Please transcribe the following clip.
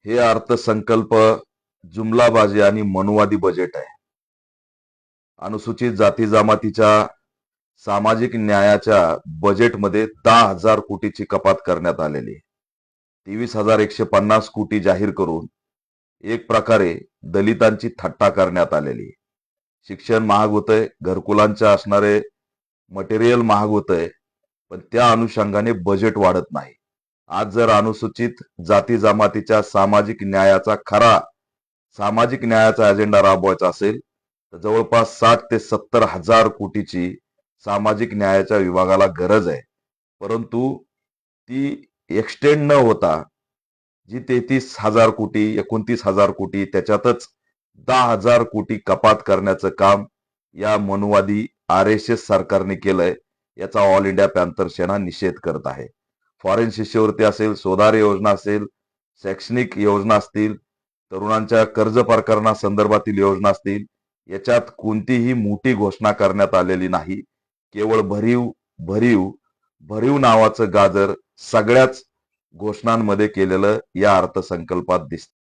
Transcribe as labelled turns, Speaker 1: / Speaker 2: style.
Speaker 1: हे अर्थसंकल्प जुमलाबाजी आणि मनुवादी बजेट आहे. अनुसूचित जाती जमातीच्या सामाजिक न्यायाच्या बजेटमध्ये 10,000 कोटीची कपात करण्यात आलेली आहे. 23,150 कोटी जाहीर करून एक प्रकारे दलितांची थट्टा करण्यात आलेली आहे. शिक्षण महाग होतंय, घरकुलांचे असणारे मटेरियल महाग होतंय, पण त्या अनुषंगाने बजेट वाढत नाही. आज जर अनुसूचित जाती जमातीच्या सामाजिक न्यायाचा अजेंडा राबवायचा असेल तर जवळपास 60 ते 70 हजार कोटीची सामाजिक न्यायाच्या विभागाला गरज आहे. परंतु ती एक्सटेंड न होता जी 33,000 कोटी 29,000 कोटी त्याच्यातच 10,000 कोटी कपात करण्याचं काम या मनुवादी RSS सरकारने केलंय. याचा ऑल इंडिया पॅन्थर सेना निषेध करत आहे. फॉरेन शिष्यवृत्ती असेल, सुधार योजना असेल, शैक्षणिक योजना असतील, तरुणांच्या कर्ज प्रकरणासंदर्भातील योजना असतील, याच्यात कोणतीही मोठी घोषणा करण्यात आलेली नाही. केवळ भरीव भरीव भरीव नावाचं गाजर सगळ्याच घोषणांमध्ये केलेलं या अर्थसंकल्पात दिसतं.